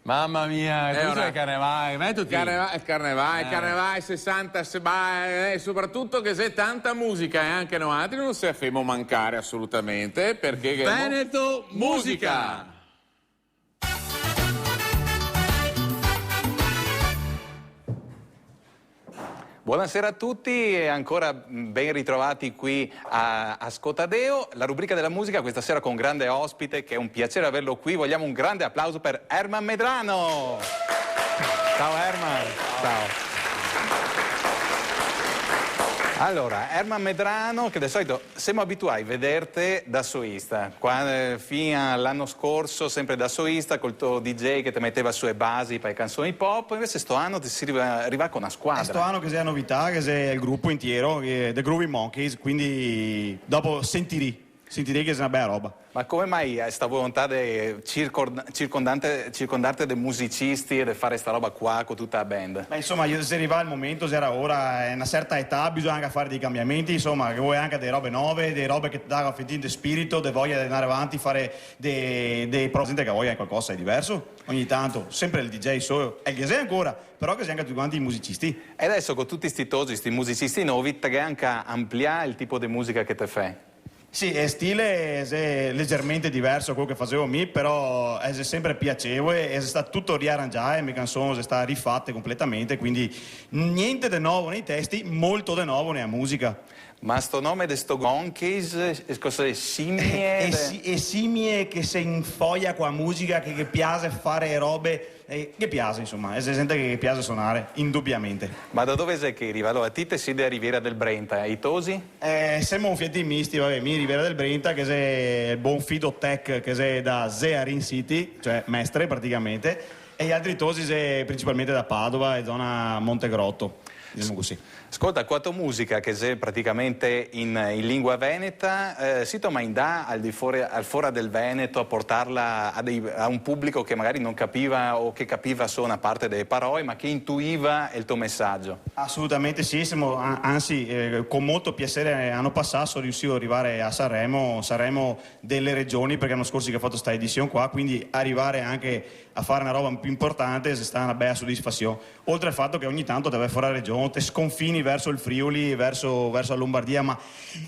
Mamma mia, tu sei carnevale, ma è tutti... Carnevale 60, e soprattutto che c'è tanta musica e anche noi altri non si fermo mancare assolutamente, perché... Veneto Musica! Buonasera a tutti e ancora ben ritrovati qui a Scotadeo. La rubrica della musica questa sera con un grande ospite, che è un piacere averlo qui. Vogliamo un grande applauso per Herman Medrano. Ciao Herman. Ciao. Allora, Herman Medrano, che di solito siamo abituati a vederti da solista, fino all'anno scorso sempre da solista, col tuo DJ che ti metteva sue basi per le canzoni pop, invece sto anno ti si arriva con una squadra. Sto anno che c'è la novità, che c'è il gruppo intero, The Groovy Monkeys, quindi dopo sentirì che è una bella roba. Ma come mai questa volontà di circondarti dei musicisti e di fare sta roba qua con tutta la band? Beh, insomma, se arriva il momento, se era ora, è una certa età, bisogna anche fare dei cambiamenti, insomma, che vuoi anche delle robe nuove, delle robe che ti danno affettino di spirito, di voglia di andare avanti, fare dei presenti che voglia qualcosa di diverso. Ogni tanto, sempre il DJ solo, e il DJ ancora, però che sia anche tutti quanti i musicisti. E adesso con tutti questi musicisti nuovi, ti anche ampliare il tipo di musica che ti fai? Sì, il stile è leggermente diverso da quello che facevo me, però è sempre piacevole, è stato tutto riarrangiato, le mie canzoni sono state rifatte completamente, quindi niente di nuovo nei testi, molto di nuovo nella musica. Ma sto nome di sto Monkeys, cosa è simile? È simile che si infoglia con la musica, che piace fare robe, che piace insomma, è gente che piace suonare, indubbiamente. Ma da dove sei che arriva? Allora, te sei da Riviera del Brenta, i Tosi? Siamo un fiati misti, vabbè, mi Riviera del Brenta, che è il buon fido tech, che è da Zearin City, cioè Mestre praticamente, e gli altri Tosi è principalmente da Padova e zona Montegrotto, diciamo così. Ascolta, quanto musica che c'è praticamente in lingua veneta, si toma in da al fuori del Veneto a portarla a un pubblico che magari non capiva o che capiva solo una parte delle parole, ma che intuiva il tuo messaggio? Assolutamente sì, anzi con molto piacere l'anno passato sono riuscito ad arrivare a Sanremo delle regioni, perché l'anno scorso che ho fatto questa edizione qua, quindi arrivare anche a fare una roba più importante è stata una bella soddisfazione, oltre al fatto che ogni tanto deve fuori la regione, te sconfini verso il Friuli, verso la Lombardia, ma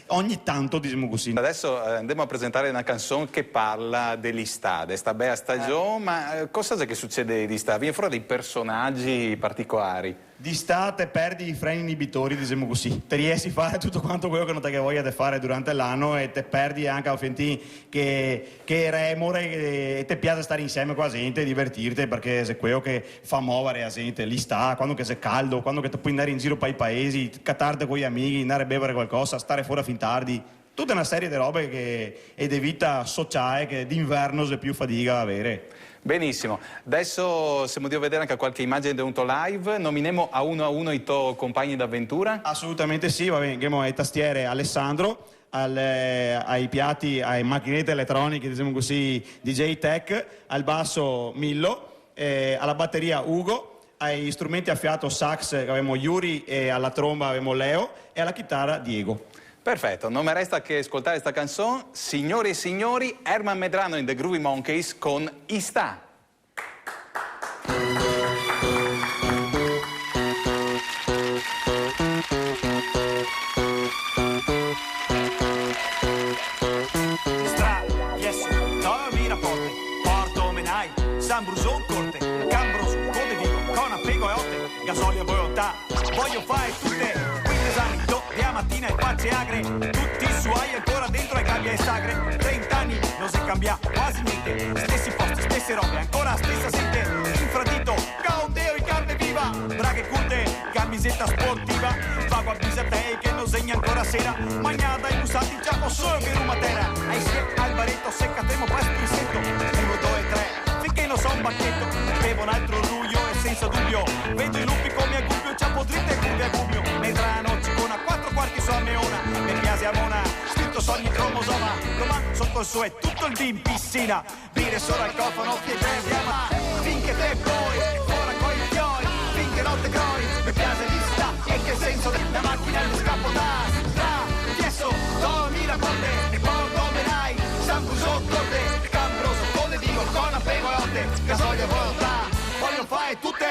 ogni tanto diciamo così. Adesso andiamo a presentare una canzone che parla dell'estate, sta bella stagione, ma cosa è che succede di estate? Viene fuori dei personaggi particolari. D'estate perdi i freni inibitori, diciamo così, te riesci a fare tutto quanto quello che non ti voglia di fare durante l'anno e te perdi anche a fenti che remore e ti piace stare insieme con la gente e divertirti, perché è quello che fa muovere la gente, l'estate, quando che c'è caldo, quando che ti puoi andare in giro per i paesi, cattarti con gli amici, andare a bere qualcosa, stare fuori fin tardi, tutta una serie di robe che è di vita sociale che d'inverno c'è più fatica a avere. Benissimo, adesso siamo di vedere anche qualche immagine di un tuo live, nominiamo a uno i tuoi compagni d'avventura? Assolutamente sì, va bene, andiamo ai tastiere Alessandro, ai piatti, ai macchinette elettroniche, diciamo così, DJ Tech, al basso Millo, alla batteria Ugo, ai strumenti a fiato sax abbiamo Yuri e alla tromba abbiamo Leo e alla chitarra Diego. Perfetto, non mi resta che ascoltare questa canzone. Signori e signori, Herman Medrano in The Groovy Monkeys con Ista. San Brusò corte, Cambroso, Code Vivo, con appiego e otte, gasolio e volontà, voglio fare tutte, quindi esami, la mattina e facce agre, tutti su hai ancora dentro e cambia e sagre, 30 anni non si cambia quasi niente, stessi posti, stesse robe, ancora stessa gente, infradito, caondeo in carne viva, braghe culte, camisetta sportiva, vago a te che non segna ancora sera, magnata e usati già o solo per una matera, ai si al baretto seccatemo presto il setto, 1, 2, 3, non so un bacchetto, bevo un altro ruglio e senza dubbio vedo i lupi come a gubbio, ciapo dritto e curve a gubbio, Medrano, cicona, 4 quarti su a meona, mi piace a mona, scritto sogni cromosoma, domani sotto il suo è tutto il din piscina, bire solo al cofano, chiedere a ma, finché te poi, ora coi fiori, finché notte croi, mi piace vista, e che senso la macchina allo scappo da, chiesto, dormi la corte, e poi come dai, San Brusò corte, Cambroso, Code Vigo, con appiego e otte, gasolio e volontà. voglio fare tutte.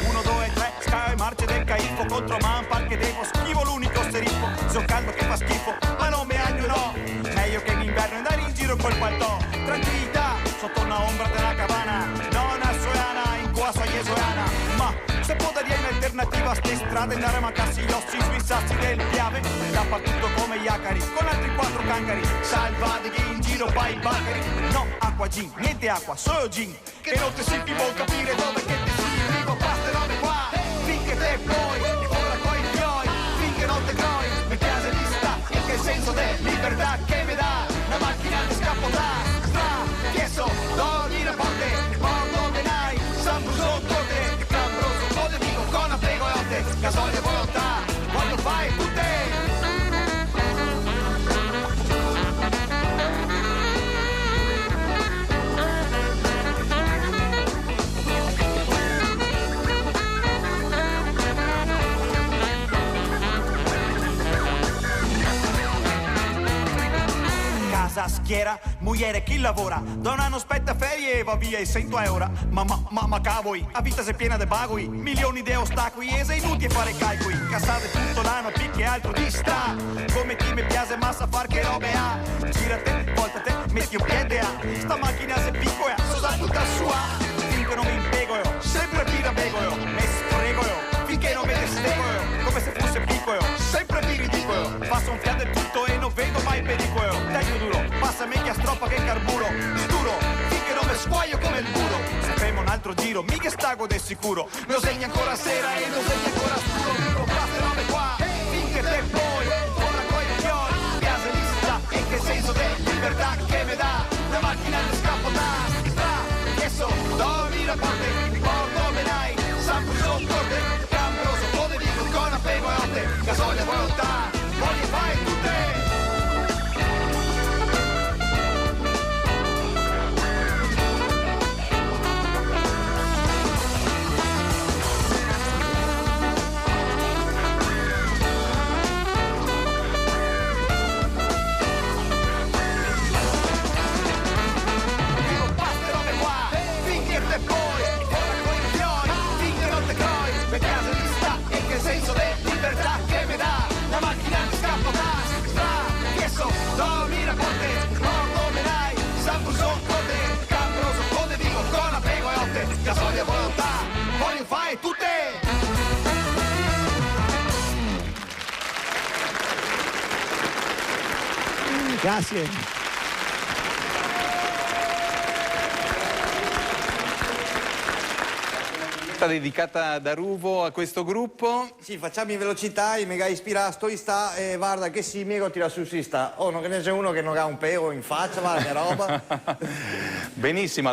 1, 2, 3, scale marce del caifo, contro man parche devo, schivo l'unico seriffo, son caldo che fa schifo, ma non mi agno no, meglio che in inverno andare in giro col paltò, tranquillità, sotto una ombra della cabana, nonna soiana, in quasi jesuana, ma se può dare un'alternativa a ste strade, andare a mancarsi gli ossi sui sassi del piave, scappa tutto come Iacari, con altri 4 cancari, salvati in giro fai i bacari, no acqua gin, niente acqua, solo gin, che non ti si può capire dove che ti si vivo, queste robe qua, finché te puoi, ora coi fioi, finché non te croi, mi piace di sta, in che senso de libertà che mi dà, una macchina di scappo da, stra, chiesto, doni le porte, porto denai, San Bruso, corte, Cambroso, code dico, con apego e otte, gasolio e volontà, voglio fare tutte. Schiera, mugliere chi lavora, donna non spetta ferie e va via e 100 euro, ma cavoi, a vita se piena de bagui, milioni di ostacoli e sei inutile fare calcoli, cassate tutto l'anno, picchi altro di sta, come chi mi piace massa far che robe ha, girate, voltate, metti un piede a, sta macchina se picco e sosa tutta sua, finché non mi impiego io, sempre più da bego io, e sprego io, finché non me ne stego io, come se fosse picco io, sempre più ridicolo io, passo un fiato e tutto e non vedo mai pericolo io, dai duro, passa meglio a stroppa che carburo, sturo, finché non me squaglio come il muro, se fermo un altro giro, mica stago del sicuro, lo segni ancora sera e lo segni ancora scuro, dico queste robe qua, finché te puoi, ora coi fiori, piace di sta, e che senso di libertà che mi dà, una macchina di scappo da, stra, che so, dormi la parte, porto benai, San Bruso, corte, Cambroso, code dico, con apego e otte, gasolio e volontà, voglio fare tutte. Senso di libertà che mi dà la macchina di scappo da stra, chiesto, dormi la porte, porto menai, San Bruso, corte, Cambroso, code dico, con apego e otte, gasolio e volontà, voglio fare tutte. Grazie. Dedicata da Ruvo a questo gruppo. Sì, facciamo in velocità, i mega ispira sto sta e guarda che si mego tira su si sta. Oh, non che ne c'è uno che non ha un pelo in faccia, guarda che roba. Benissimo.